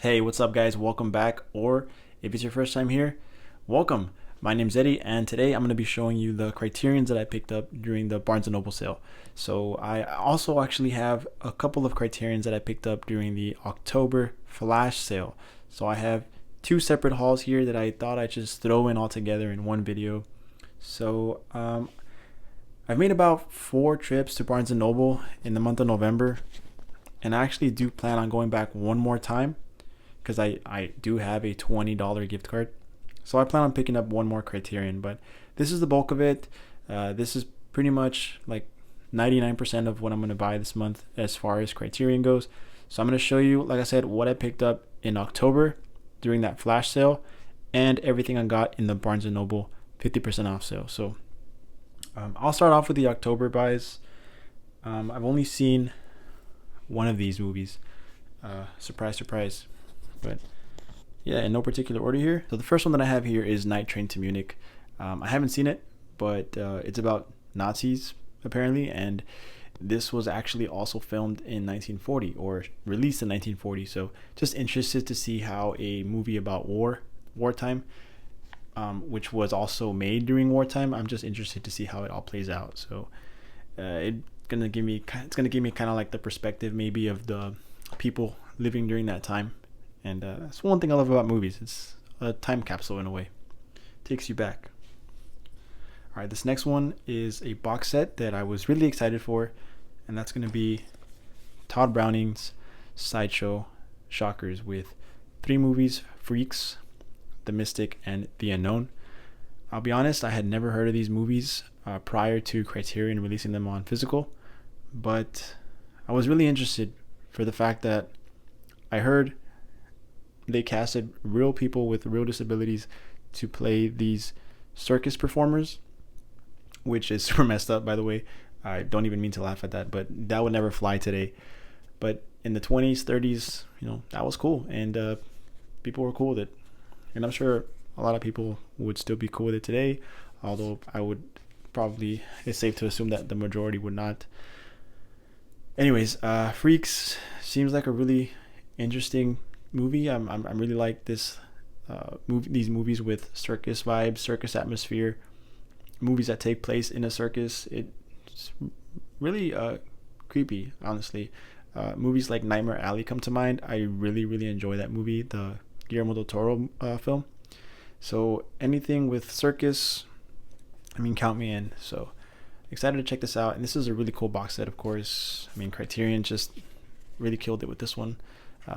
Hey, what's up, guys? Welcome back. Or if it's your first time here, welcome. My name's Eddie, and today I'm going to be showing you the Criterions that I picked up during the Barnes& and Noble sale. So I also actually have a couple of Criterions that I picked up during the October flash sale. So I have two separate hauls here that I thought I'd just throw in all together in one video. So I've made about 4 trips to Barnes& and Noble in the month of November, and I actually do plan on going back one more time because I do have a $20 gift card. So I plan on picking up one more Criterion, but this is the bulk of it. This is pretty much like 99% of what I'm going to buy this month as far as Criterion goes. So I'm going to show you, like I said, what I picked up in October during that flash sale and everything I got in the Barnes & Noble 50% off sale. So I'll start off with the October buys. I've only seen one of these movies. Surprise, surprise. But yeah, in no particular order here. So the first one that I have here is Night Train to Munich. I haven't seen it, but it's about Nazis apparently, and this was actually also filmed in 1940 or released in 1940. So just interested to see how a movie about wartime, which was also made during wartime. I'm just interested to see how it all plays out. So it's gonna give me kind of like the perspective maybe of the people living during that time. And that's one thing I love about movies. It's a time capsule in a way. Takes you back. All right, this next one is a box set that I was really excited for, and that's going to be Todd Browning's Sideshow Shockers with 3 movies: Freaks, The Mystic, and The Unknown. I'll be honest, I had never heard of these movies prior to Criterion releasing them on physical, but I was really interested for the fact that I heard they casted real people with real disabilities to play these circus performers, which is super messed up, by the way. I don't even mean to laugh at that, but that would never fly today. But in the 20s, 30s, that was cool, and people were cool with it. And I'm sure a lot of people would still be cool with it today, although I would probably, it's safe to assume that the majority would not. Anyways, Freaks seems like a really interesting movie. I'm really like this these movies with circus vibes, circus atmosphere, movies that take place in a circus. It's really creepy, honestly. Movies like Nightmare Alley come to mind. I really enjoy that movie, the Guillermo del Toro film. So anything with circus, count me in. So excited to check this out. And this is a really cool box set, of course. Criterion just really killed it with this one.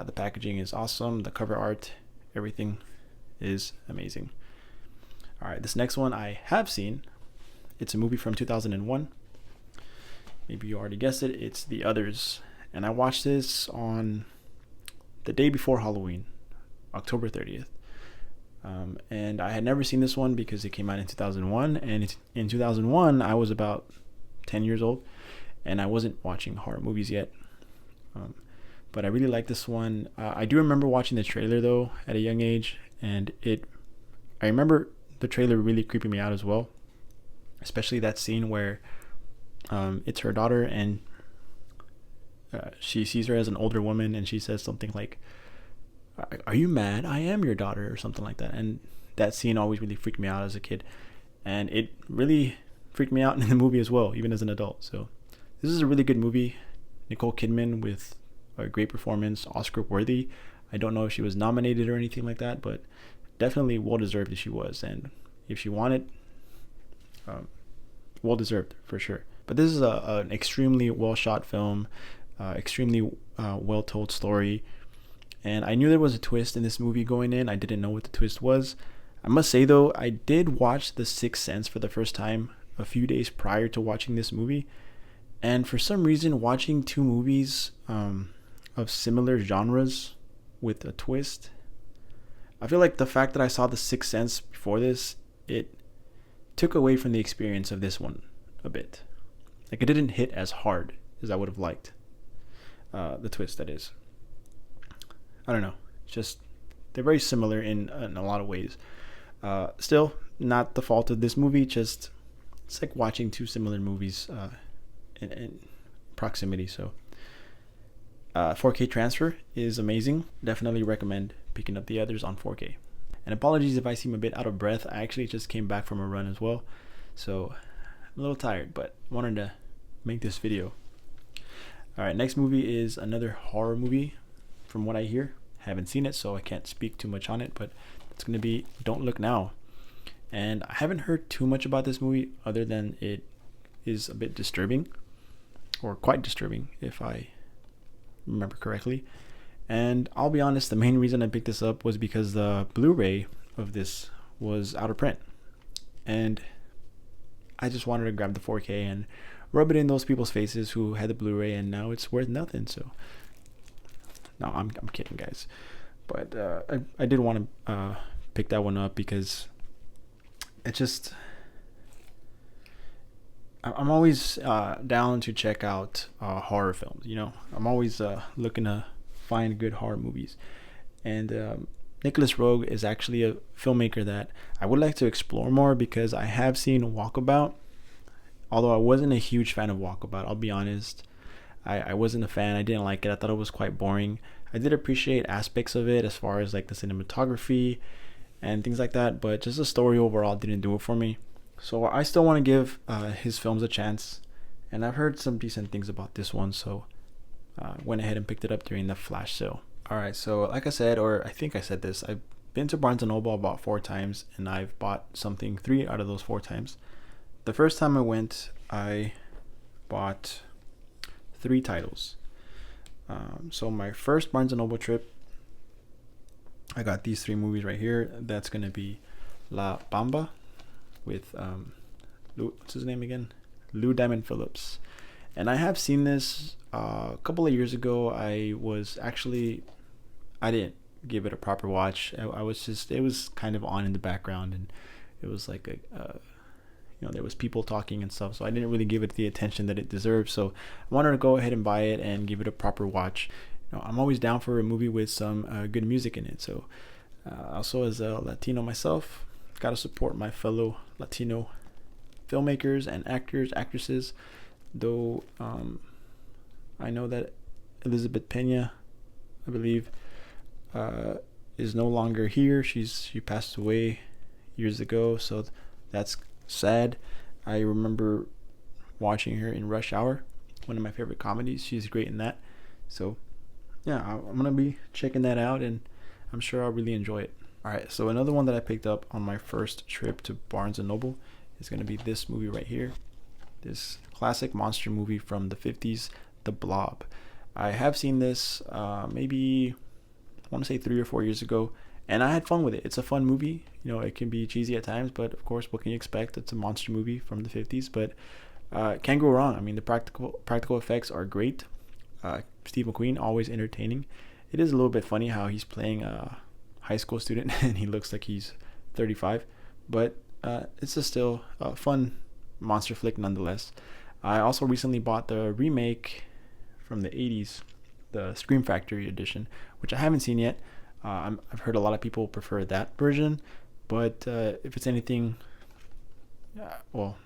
The packaging is awesome. The cover art, everything is amazing. All right, this next one I have seen. It's a movie from 2001. Maybe you already guessed it. It's The Others. And I watched this on the day before Halloween, October 30th. And I had never seen this one because it came out in 2001. And in 2001, I was about 10 years old. And I wasn't watching horror movies yet. But I really like this one. I do remember watching the trailer though at a young age, and I remember the trailer really creeping me out as well, especially that scene where it's her daughter and she sees her as an older woman, and she says something like, "Are you mad? I am your daughter," or something like that. And that scene always really freaked me out as a kid, and it really freaked me out in the movie as well, even as an adult. So this is a really good movie. Nicole Kidman with a great performance, Oscar worthy. I don't know if she was nominated or anything like that, but definitely well deserved if she was, and if she won it, well deserved for sure. But this is an extremely well shot film, extremely well told story, and I knew there was a twist in this movie going in. I didn't know what the twist was. I must say though, I did watch The Sixth Sense for the first time a few days prior to watching this movie, and for some reason watching 2 movies of similar genres with a twist, I feel like the fact that I saw The Sixth Sense before this, it took away from the experience of this one a bit. Like, it didn't hit as hard as I would have liked. The twist, that is. I don't know. It's just, they're very similar in a lot of ways. Still, not the fault of this movie. Just, it's like watching 2 similar movies in proximity. So 4K transfer is amazing. Definitely recommend picking up the others on 4K. And apologies if I seem a bit out of breath. I actually just came back from a run as well, so I'm a little tired, but wanted to make this video. Alright, next movie is another horror movie from what I hear. Haven't seen it, so I can't speak too much on it, but it's going to be Don't Look Now. And I haven't heard too much about this movie other than it is a bit disturbing, or quite disturbing if I remember correctly. And I'll be honest, the main reason I picked this up was because the Blu-ray of this was out of print, and I just wanted to grab the 4K and rub it in those people's faces who had the Blu-ray and now it's worth nothing. So no, I'm kidding, guys, but I did want to pick that one up because it just, I'm always down to check out horror films. You know, I'm always looking to find good horror movies, and Nicholas Roeg is actually a filmmaker that I would like to explore more, because I have seen Walkabout. Although I wasn't a huge fan of Walkabout, I'll be honest. I wasn't a fan. I didn't like it. I thought it was quite boring. I did appreciate aspects of it as far as like the cinematography and things like that, but just the story overall didn't do it for me. So I still want to give his films a chance, and I've heard some decent things about this one, so went ahead and picked it up during the flash sale. Alright, so like I said, or I think I said this, I've been to Barnes & Noble about 4 times, and I've bought something 3 out of those 4 times. The first time I went, I bought 3 titles. So my first Barnes & Noble trip, I got these 3 movies right here. That's going to be La Bamba with, what's his name again? Lou Diamond Phillips. And I have seen this a couple of years ago. I didn't give it a proper watch. I was just, it was kind of on in the background, and it was like there was people talking and stuff, so I didn't really give it the attention that it deserved. So I wanted to go ahead and buy it and give it a proper watch. I'm always down for a movie with some good music in it. So also, as a Latino myself, gotta support my fellow Latino filmmakers and actors, actresses. Though I know that Elizabeth Pena, I believe, is no longer here. She passed away years ago, so that's sad. I remember watching her in Rush Hour, one of my favorite comedies. She's great in that. So yeah, I'm gonna be checking that out, and I'm sure I'll really enjoy it. Alright, so another one that I picked up on my first trip to Barnes & Noble is gonna be this movie right here. This classic monster movie from the 50s, The Blob. I have seen this maybe, I want to say 3 or 4 years ago, and I had fun with it. It's a fun movie. It can be cheesy at times, but of course, what can you expect? It's a monster movie from the 50s, but can't go wrong. I mean, the practical effects are great. Steve McQueen, always entertaining. It is a little bit funny how he's playing a high school student and he looks like he's 35, but it's just still a fun monster flick nonetheless. I also recently bought the remake from the 80s, the Scream Factory edition, which I haven't seen yet. I've heard a lot of people prefer that version, but if it's anything, well,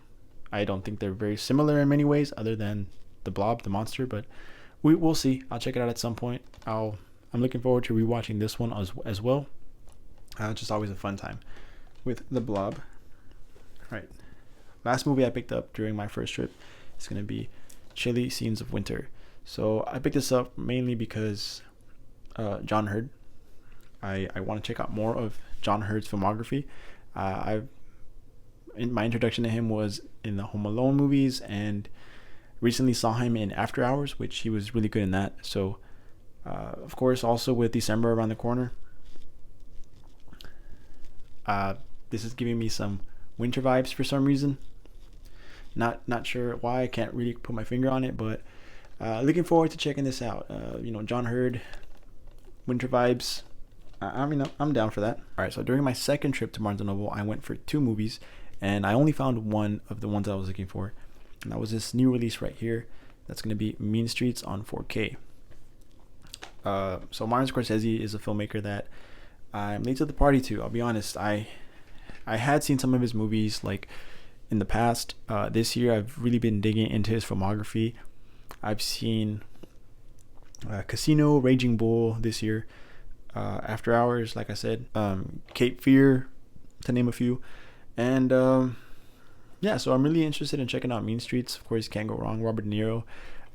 I don't think they're very similar in many ways, other than the Blob, the monster, but we'll see. I'll check it out at some point. I'm looking forward to rewatching this one as well. Just always a fun time with the Blob. Right. Last movie I picked up during my first trip is going to be Chilly Scenes of Winter. So I picked this up mainly because John Hurt. I want to check out more of John Hurt's filmography. My introduction to him was in the Home Alone movies, and recently saw him in After Hours, which he was really good in that. So of course, also with December around the corner, this is giving me some winter vibes for some reason. Not sure why. I can't really put my finger on it, but looking forward to checking this out. John Hurt, winter vibes. I'm down for that. All right, so during my second trip to Barnes & Noble, I went for 2 movies, and I only found one of the ones I was looking for, and that was this new release right here. That's going to be Mean Streets on 4K. So Martin Scorsese is a filmmaker that I'm late to the party to. I'll be honest. I had seen some of his movies like in the past. This year I've really been digging into his filmography. I've seen Casino, Raging Bull this year, After Hours, like I said, Cape Fear, to name a few. And yeah, so I'm really interested in checking out Mean Streets. Of course, can't go wrong. Robert De Niro,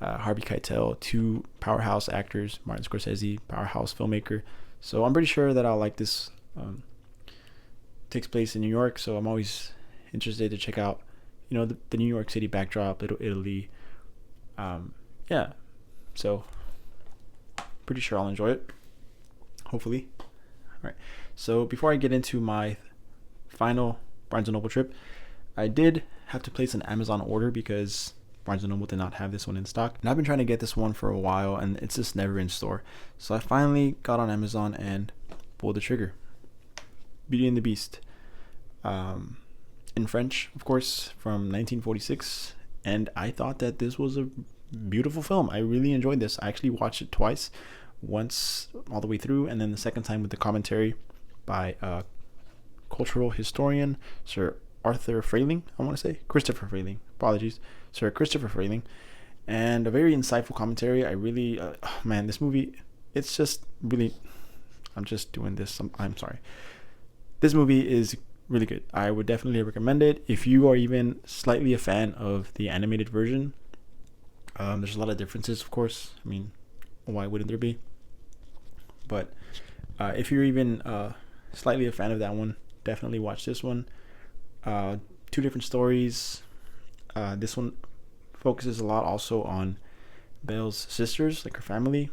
Harvey Keitel, two powerhouse actors. Martin Scorsese, powerhouse filmmaker. So I'm pretty sure that I'll like this. Takes place in New York, so I'm always interested to check out, the New York City backdrop, Little Italy. Yeah, so pretty sure I'll enjoy it. Hopefully. All right. So before I get into my final Barnes & Noble trip, I did have to place an Amazon order because Barnes & Noble did not have this one in stock. And I've been trying to get this one for a while, and it's just never in store. So I finally got on Amazon and pulled the trigger. Beauty and the Beast. In French, of course, from 1946. And I thought that this was a beautiful film. I really enjoyed this. I actually watched it twice. Once all the way through, and then the second time with the commentary by cultural historian Sir Arthur Frayling. I want to say Christopher Frayling. Apologies, Sir Christopher Frayling, and a very insightful commentary. I really, man, this movie. It's just really. I'm just doing this. I'm sorry. This movie is really good. I would definitely recommend it if you are even slightly a fan of the animated version. There's a lot of differences, of course. I mean, why wouldn't there be? But if you're even slightly a fan of that one, definitely watch this one. Two different stories. This one focuses a lot also on Belle's sisters, like her family.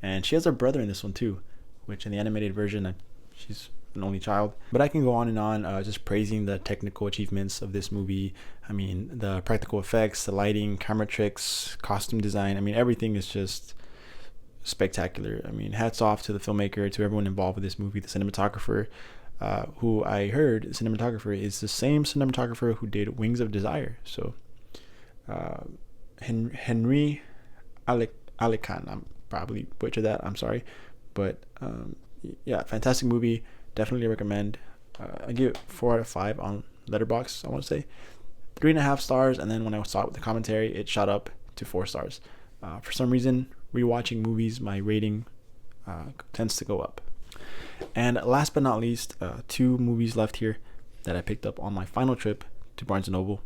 And she has a brother in this one too, which in the animated version, she's an only child. But I can go on and on just praising the technical achievements of this movie. I mean, the practical effects, the lighting, camera tricks, costume design. I mean, everything is just spectacular. I mean, hats off to the filmmaker, to everyone involved with this movie, the cinematographer, who I heard, the cinematographer is the same cinematographer who did Wings of Desire. So Henry Alekan, I'm probably butchered that, I'm sorry, but yeah, fantastic movie. Definitely recommend. I give it 4 out of 5 on Letterboxd. I want to say 3.5 stars, and then when I saw it with the commentary, it shot up to 4 stars. For some reason, rewatching movies, my rating tends to go up. And last but not least, 2 movies left here that I picked up on my final trip to Barnes & Noble.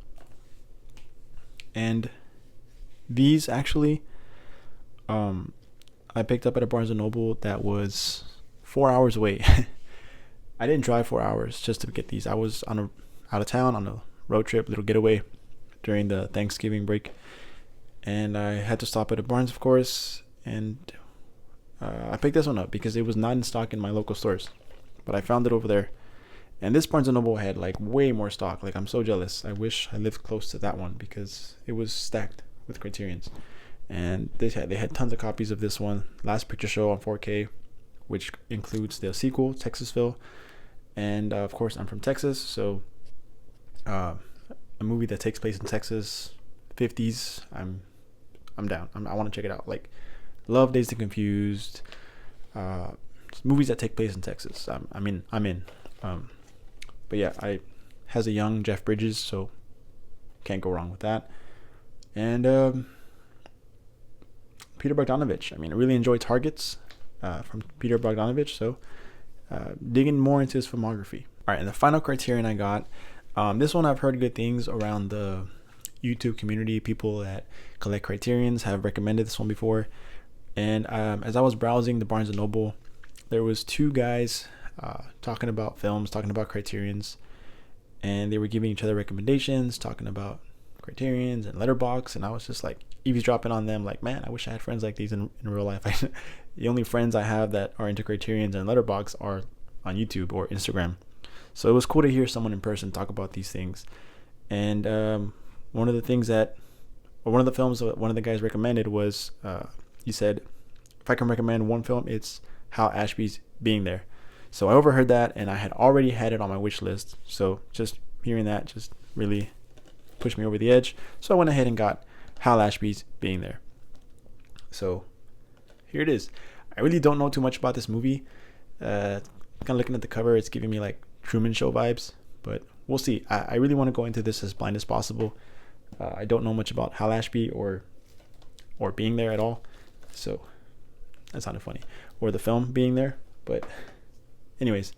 And these actually, I picked up at a Barnes & Noble that was 4 hours away. I didn't drive 4 hours just to get these. I was out of town on a road trip, little getaway during the Thanksgiving break. And I had to stop at a Barnes, of course, and I picked this one up because it was not in stock in my local stores, but I found it over there. And this Barnes & Noble had like way more stock. Like, I'm so jealous. I wish I lived close to that one because it was stacked with Criterions. And they had tons of copies of this one. Last Picture Show on 4K, which includes the sequel, Texasville. And of course, I'm from Texas, so a movie that takes place in Texas, 50s. I'm down. I want to check it out. Like, love Dazed and Confused. Movies that take place in Texas. I'm in. But yeah, has a young Jeff Bridges, so can't go wrong with that. And Peter Bogdanovich. I mean, I really enjoy Targets from Peter Bogdanovich, so digging more into his filmography. All right, and the final Criterion I got. This one I've heard good things around the YouTube community. People that collect Criterions have recommended this one before. And as I was browsing the Barnes & Noble, there was 2 guys talking about films, talking about Criterions, and they were giving each other recommendations, talking about Criterions and Letterboxd, and I was just like eavesdropping on them, like, man, I wish I had friends like these in real life. The only friends I have that are into Criterions and Letterboxd are on YouTube or Instagram. So it was cool to hear someone in person talk about these things. And one of the films that one of the guys recommended was, he said, if I can recommend one film, it's Hal Ashby's Being There. So I overheard that, and I had already had it on my wish list. So just hearing that just really pushed me over the edge. So I went ahead and got Hal Ashby's Being There. So here it is. I really don't know too much about this movie. Kind of looking at the cover, it's giving me like Truman Show vibes, but we'll see. I really want to go into this as blind as possible. I don't know much about Hal Ashby or Being There at all. So that sounded funny. Or the film being there. But anyways,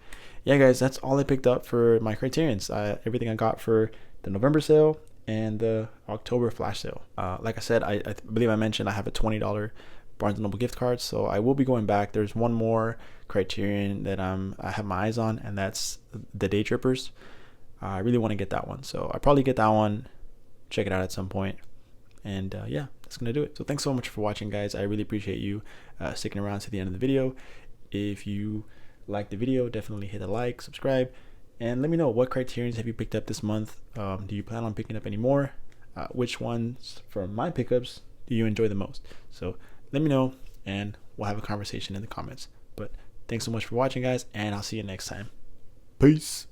yeah, guys, that's all I picked up for my Criterions. Everything I got for the November sale and the October flash sale. Like I said, I believe I mentioned I have a $20 Barnes & Noble gift card, so I will be going back. There's one more Criterion that I have my eyes on, and that's the Day Trippers. I really want to get that one, so I'll probably get that one, check it out at some point. And yeah, that's gonna do it. So thanks so much for watching, guys. I really appreciate you sticking around to the end of the video. If you like the video, definitely hit a like, subscribe, and let me know what Criterions have you picked up this month. Do you plan on picking up any more? Which ones from my pickups do you enjoy the most? So let me know, and we'll have a conversation in the comments. But thanks so much for watching, guys, and I'll see you next time. Peace.